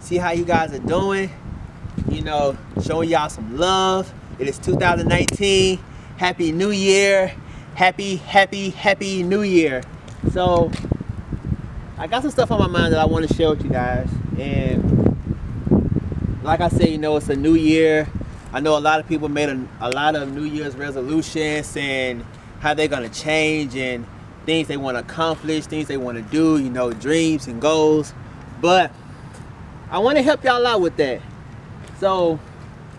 see how you guys are doing. You know, showing y'all some love. It is 2019. Happy New Year. Happy New Year. So, I got some stuff on my mind that I want to share with you guys. And like I said, you know, it's a new year. I know a lot of people made a lot of New Year's resolutions and how they're going to change and things they want to accomplish, things they want to do, you know, dreams and goals. But I want to help y'all out with that. So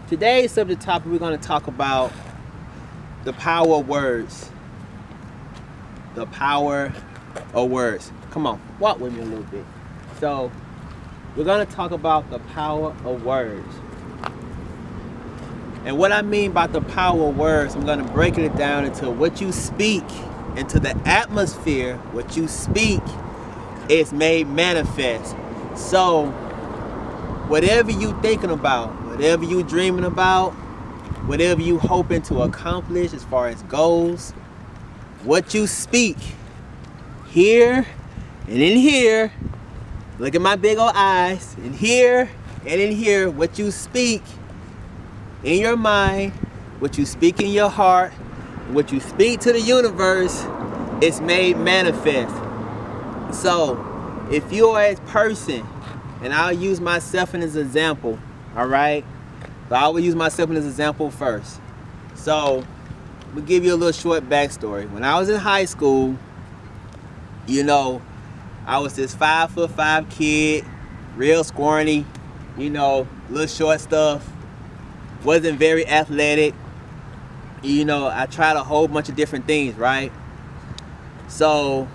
today's subject topic, we're going to talk about the power of words. The power of words. Come on, walk with me a little bit. So we're going to talk about the power of words. And what I mean by the power of words, I'm going to break it down into what you speak, into the atmosphere. What you speak is made manifest. So whatever you thinking about, whatever you dreaming about, whatever you hoping to accomplish as far as goals, what you speak here and in here, look at my big old eyes, in here and in here, what you speak in your mind, what you speak in your heart, what you speak to the universe, is made manifest. So if you are a person, and I'll use myself as an example, all right? But I will use myself as an example first. So we'll give you a little short backstory. When I was in high school, you know, I was this 5'5" kid, real scrawny, you know, little short stuff. Wasn't very athletic. You know, I tried a whole bunch of different things, right? So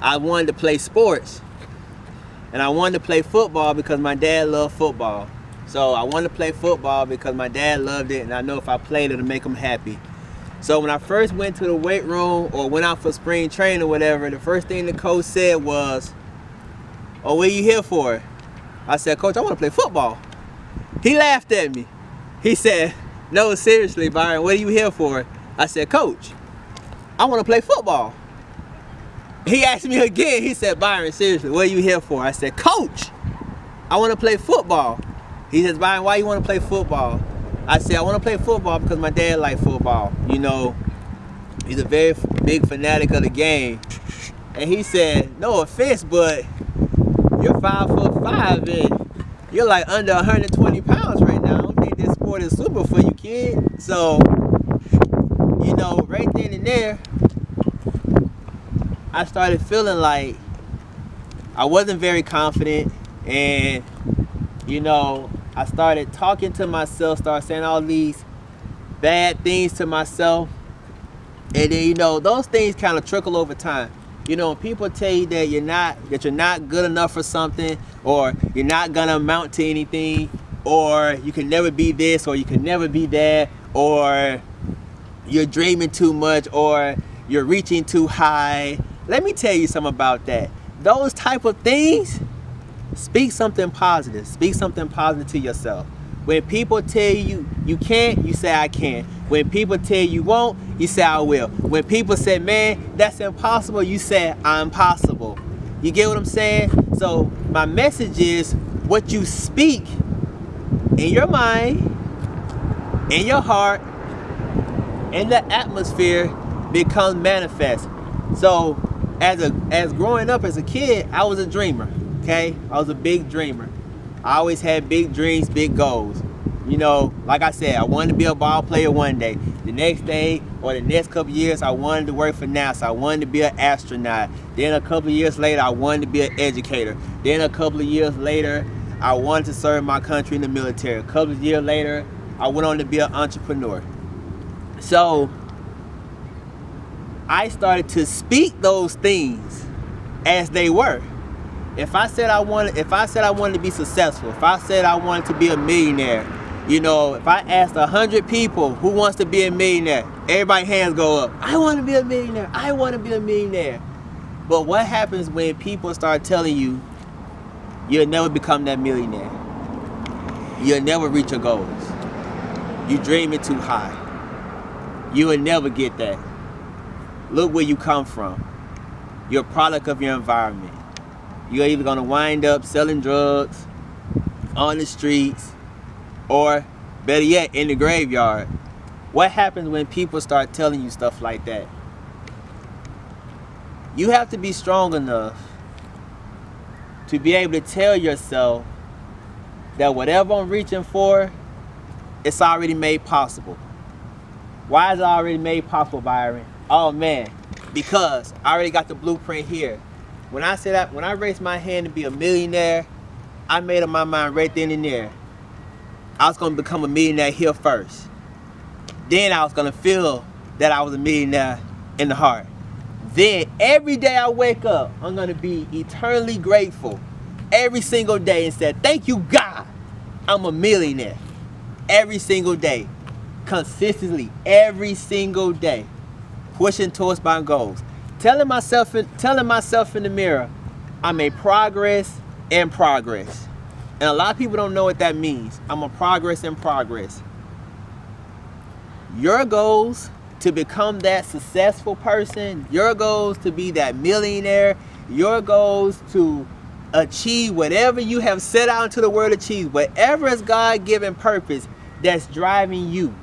I wanted to play sports. And I wanted to play football because my dad loved football. So I wanted to play football because my dad loved it, and I know if I played, it'll make him happy. So when I first went to the weight room or went out for spring training or whatever, the first thing the coach said was, "Oh, what are you here for?" I said, "Coach, I want to play football." He laughed at me. He said, "No, seriously, Byron, what are you here for?" I said, "Coach, I want to play football." He asked me again. He said, "Byron, seriously, what are you here for?" I said, "Coach, I want to play football." He says, "Byron, why you want to play football?" I said, "I want to play football because my dad likes football. You know, he's a very big fanatic of the game." And he said, "No offense, but you're 5'5" and you're like under 120 pounds right now. I don't think this sport is super for you, kid." So, you know, right then and there, I started feeling like I wasn't very confident, and you know, I started talking to myself, started saying all these bad things to myself, and then, you know, those things kind of trickle over time. You know, when people tell you that you're not good enough for something, or you're not gonna amount to anything, or you can never be this, or you can never be that, or you're dreaming too much, or you're reaching too high. Let me tell you something about that. Those type of things, speak something positive. Speak something positive to yourself. When people tell you you can't, you say I can. When people tell you won't, you say I will. When people say, "Man, that's impossible," you say I'm possible. You get what I'm saying? So my message is, what you speak in your mind, in your heart, in the atmosphere becomes manifest. So as growing up as a kid, I was a dreamer. Okay, I was a big dreamer. I always had big dreams, big goals. You know, like I said, I wanted to be a ball player one day. The next day or the next couple years, I wanted to work for NASA. I wanted to be an astronaut. Then a couple of years later, I wanted to be an educator. Then a couple of years later, I wanted to serve my country in the military. A couple of years later, I went on to be an entrepreneur. So I started to speak those things as they were. If I said I wanted to be successful, if I said I wanted to be a millionaire, you know, if I asked 100 people who wants to be a millionaire, everybody's hands go up. I want to be a millionaire. I want to be a millionaire. But what happens when people start telling you you'll never become that millionaire? You'll never reach your goals. You're dreaming too high. You will never get that. Look where you come from. You're a product of your environment. You're either going to wind up selling drugs, on the streets, or better yet, in the graveyard. What happens when people start telling you stuff like that? You have to be strong enough to be able to tell yourself that whatever I'm reaching for, it's already made possible. Why is it already made possible, Byron? Oh man, because I already got the blueprint here. When I raised my hand to be a millionaire, I made up my mind right then and there. I was gonna become a millionaire here first. Then I was gonna feel that I was a millionaire in the heart. Then every day I wake up, I'm gonna be eternally grateful every single day and say, thank you God, I'm a millionaire. Every single day, consistently, every single day, pushing towards my goals. Telling myself in the mirror, I'm a progress in progress. And a lot of people don't know what that means. I'm a progress in progress. Your goals to become that successful person, your goals to be that millionaire, your goals to achieve whatever you have set out into the world to achieve, whatever is God-given purpose that's driving you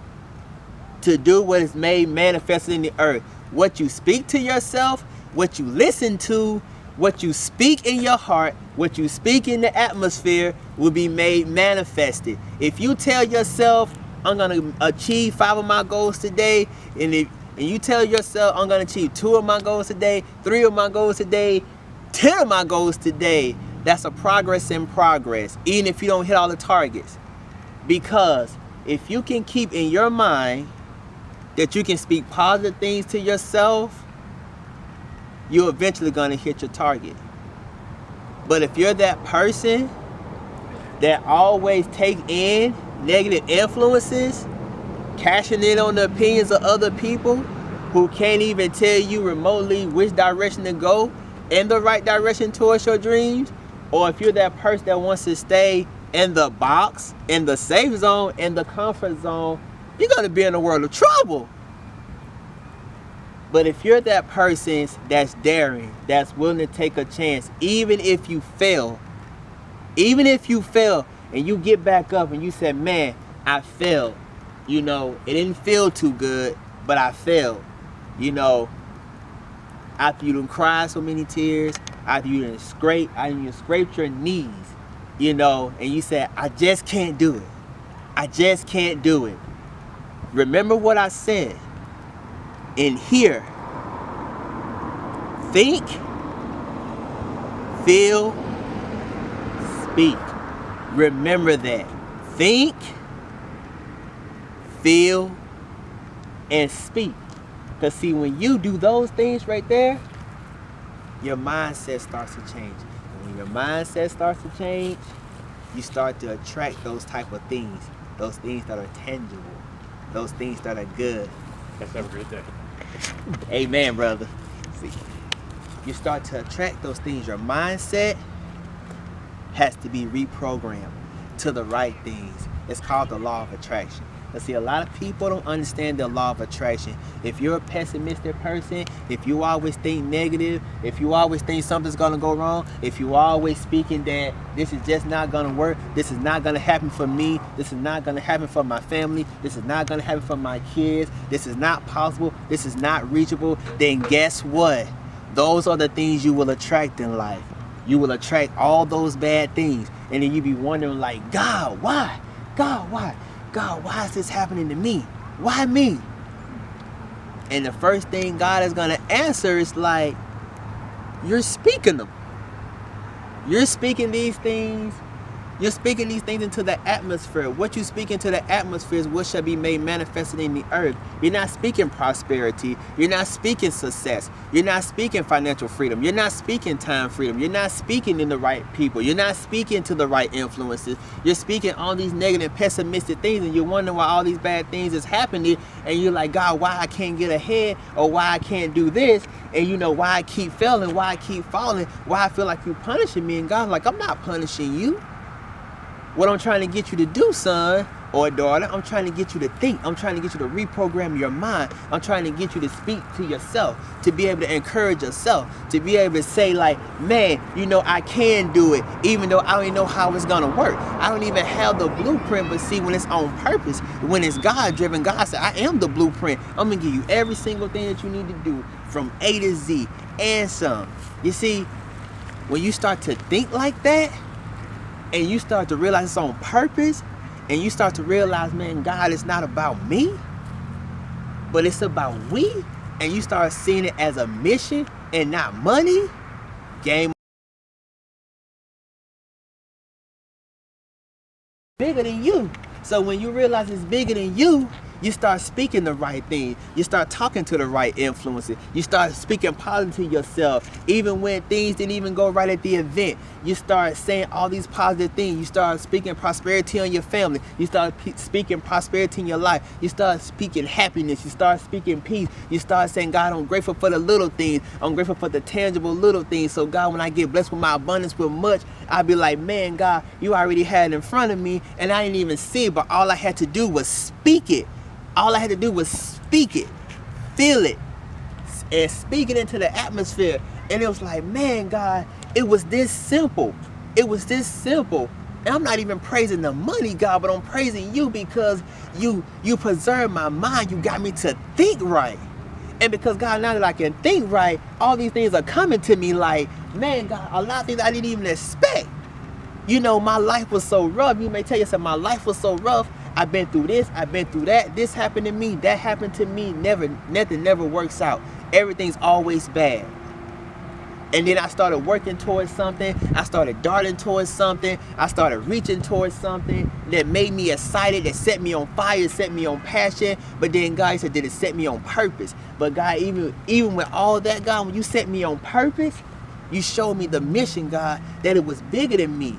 to do what is made manifested in the earth. What you speak to yourself, what you listen to, what you speak in your heart, what you speak in the atmosphere will be made manifested. If you tell yourself, I'm gonna achieve 5 of my goals today, and you tell yourself, I'm gonna achieve 2 of my goals today, 3 of my goals today, 10 of my goals today, that's a progress in progress, even if you don't hit all the targets. Because if you can keep in your mind that you can speak positive things to yourself, you're eventually gonna hit your target. But if you're that person that always take in negative influences, cashing in on the opinions of other people who can't even tell you remotely which direction to go in the right direction towards your dreams, or if you're that person that wants to stay in the box, in the safe zone, in the comfort zone, you're gonna be in a world of trouble. But if you're that person that's daring, that's willing to take a chance, even if you fail, and you get back up and you say, man, I failed. You know, it didn't feel too good, but I failed. You know, after you done cried so many tears, after you done scraped your knees, you know, and you said, I just can't do it. I just can't do it. Remember what I said. In here, think, feel, speak. Remember that. Think, feel, and speak. Because see, when you do those things right there, your mindset starts to change. And when your mindset starts to change, you start to attract those type of things. Those things that are tangible. Those things that are good. Let's have a great day. Amen, brother. See, you start to attract those things. Your mindset has to be reprogrammed to the right things. It's called the law of attraction. But see, a lot of people don't understand the law of attraction. If you're a pessimistic person, if you always think negative, if you always think something's gonna go wrong, if you always speaking that this is just not gonna work, this is not gonna happen for me, this is not gonna happen for my family, this is not gonna happen for my kids, this is not possible, this is not reachable, then guess what? Those are the things you will attract in life. You will attract all those bad things. And then you be wondering like, God, why? God, why? God, why is this happening to me? Why me? And the first thing God is going to answer is like, you're speaking them. You're speaking these things. You're speaking these things into the atmosphere. What you speak into the atmosphere is what shall be made manifested in the earth. You're not speaking prosperity. You're not speaking success. You're not speaking financial freedom. You're not speaking time freedom. You're not speaking in the right people. You're not speaking to the right influences. You're speaking all these negative, pessimistic things, and you're wondering why all these bad things is happening. And you're like, God, why I can't get ahead, or why I can't do this, and you know why I keep failing, why I keep falling, why I feel like you're punishing me. And God's like, I'm not punishing you. What I'm trying to get you to do, son or daughter, I'm trying to get you to think. I'm trying to get you to reprogram your mind. I'm trying to get you to speak to yourself, to be able to encourage yourself, to be able to say like, man, you know, I can do it, even though I don't even know how it's gonna work. I don't even have the blueprint, but see, when it's on purpose, when it's God driven, God said, I am the blueprint. I'm gonna give you every single thing that you need to do from A to Z and some. You see, when you start to think like that, and you start to realize it's on purpose, and you start to realize, man, God, it's not about me, but it's about we, and you start seeing it as a mission and not money, game bigger than you. So when you realize it's bigger than you, you start speaking the right thing. You start talking to the right influences. You start speaking positive to yourself. Even when things didn't even go right at the event, you start saying all these positive things. You start speaking prosperity on your family. You start speaking prosperity in your life. You start speaking happiness. You start speaking peace. You start saying, God, I'm grateful for the little things. I'm grateful for the tangible little things. So God, when I get blessed with my abundance with much, I'll be like, man, God, you already had it in front of me, and I didn't even see it, but all I had to do was speak it. All I had to do was speak it, feel it, and speak it into the atmosphere. And it was like, man, God, it was this simple. It was this simple. And I'm not even praising the money, God, but I'm praising you because you preserved my mind. You got me to think right. And because, God, now that I can think right, all these things are coming to me like, man, God, a lot of things I didn't even expect. You know, my life was so rough. You may tell yourself, my life was so rough. I've been through this, I've been through that. This happened to me, that happened to me. Nothing never works out. Everything's always bad. And then I started working towards something. I started darting towards something. I started reaching towards something that made me excited, that set me on fire, set me on passion. But then God said, did it set me on purpose? But God, even with all that, God, when you set me on purpose, you showed me the mission, God, that it was bigger than me.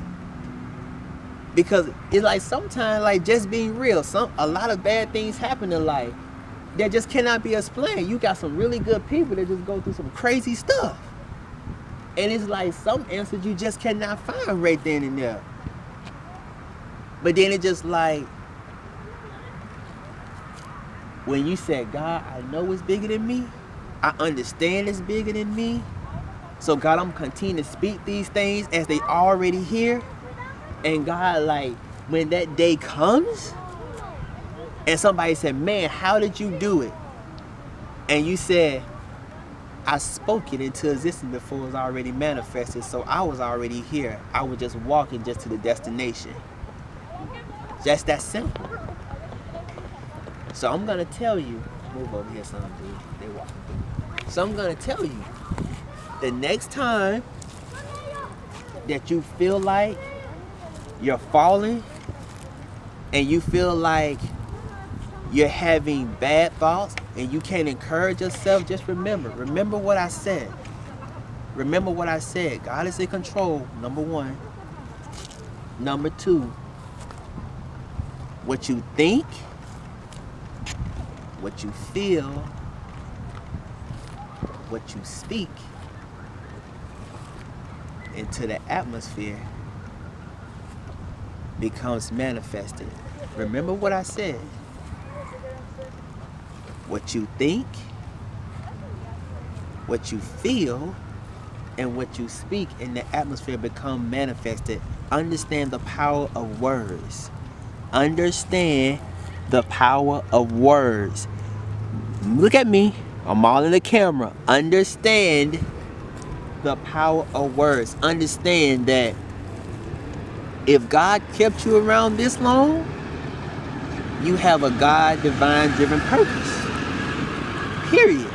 Because it's like sometimes, like, just being real, a lot of bad things happen in life that just cannot be explained. You got some really good people that just go through some crazy stuff. And it's like some answers you just cannot find right then and there. But then it's just like, when you said, God, I know it's bigger than me. I understand it's bigger than me. So God, I'm continuing to speak these things as they already here. And God, like, when that day comes and somebody said, man, how did you do it? And you said, I spoke it into existence before it was already manifested. So I was already here. I was just walking just to the destination. Just that simple. So I'm going to tell you, move over here, son, dude. They walking through. So I'm going to tell you, the next time that you feel like you're falling and you feel like you're having bad thoughts and you can't encourage yourself, just remember what I said. Remember what I said. God is in control, number one. Number two, what you think, what you feel, what you speak into the atmosphere becomes manifested. Remember what I said. What you think, what you feel, and what you speak in the atmosphere become manifested. Understand the power of words. Understand the power of words. Look at me. I'm all in the camera. Understand the power of words. Understand that if God kept you around this long, you have a God divine driven purpose. Period.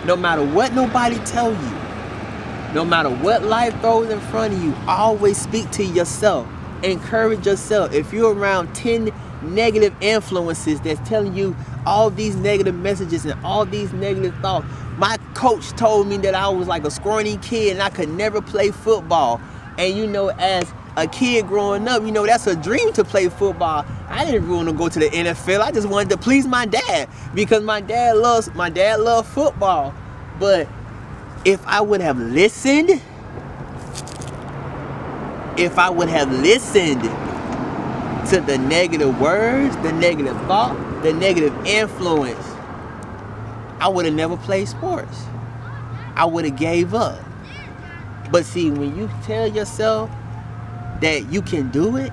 No matter what nobody tell you, no matter what life throws in front of you, always speak to yourself. Encourage yourself. If you're around 10 negative influences that's telling you all these negative messages and all these negative thoughts. My coach told me that I was like a scrawny kid and I could never play football. And you know, as a kid growing up, you know, that's a dream to play football. I didn't want to go to the NFL. I just wanted to please my dad because my dad loved football. But if I would have listened, to the negative words, the negative thought, the negative influence, I would have never played sports. I would have gave up. But see, when you tell yourself that you can do it,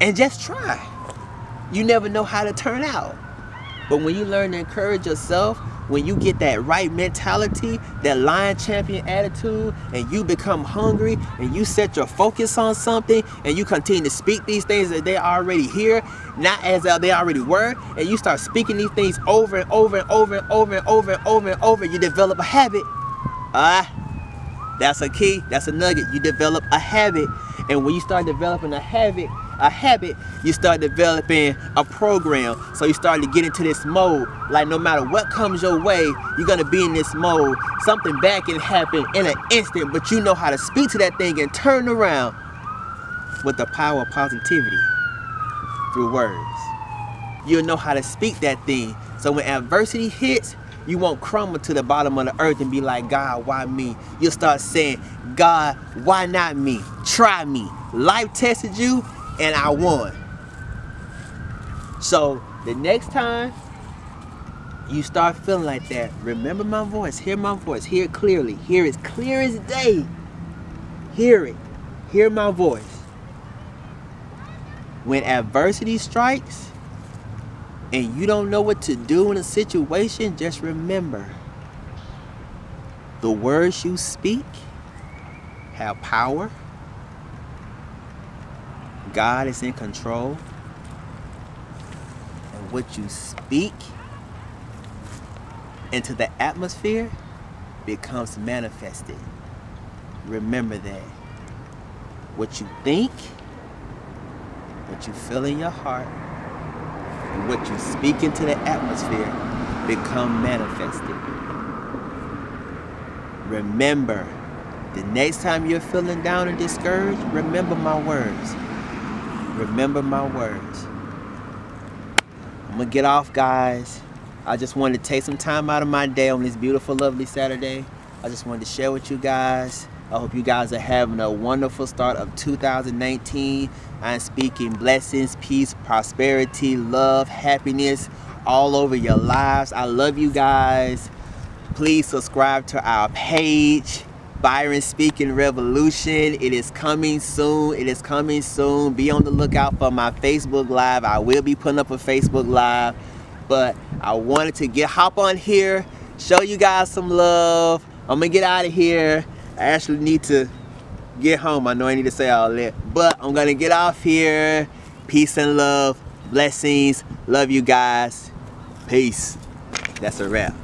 and just try, you never know how to turn out. But when you learn to encourage yourself, when you get that right mentality, that lion champion attitude, and you become hungry, and you set your focus on something, and you continue to speak these things that they already hear, not as they already were, and you start speaking these things over and over and over and over and over and over and over, you develop a habit. That's a key, that's a nugget. You develop a habit. And when you start developing a habit, you start developing a program. So you start to get into this mode. Like no matter what comes your way, you're gonna be in this mode. Something bad can happen in an instant, but you know how to speak to that thing and turn around with the power of positivity through words. You'll know how to speak that thing. So when adversity hits, you won't crumble to the bottom of the earth and be like, God, why me? You'll start saying, God, why not me? Try me. Life tested you and I won. So the next time you start feeling like that, remember my voice, hear it clearly, hear it clear as day. Hear it, hear my voice. When adversity strikes, and you don't know what to do in a situation, just remember, the words you speak have power. God is in control. And what you speak into the atmosphere becomes manifested. Remember that. What you think, what you feel in your heart, and what you speak into the atmosphere become manifested. Remember, the next time you're feeling down and discouraged, remember my words. Remember my words. I'm gonna get off, guys. I just wanted to take some time out of my day on this beautiful, lovely Saturday. I just wanted to share with you guys. I hope you guys are having a wonderful start of 2019. I'm speaking blessings, peace, prosperity, love, happiness all over your lives. I love you guys. Please subscribe to our page, Byron Speaking Revolution. It is coming soon. It is coming soon. Be on the lookout for my Facebook Live. I will be putting up a Facebook Live. But I wanted to hop on here, show you guys some love. I'm gonna get out of here. I actually need to get home. I know I need to say all that, but I'm gonna get off here. Peace and love, blessings. Love you guys. Peace. That's a wrap.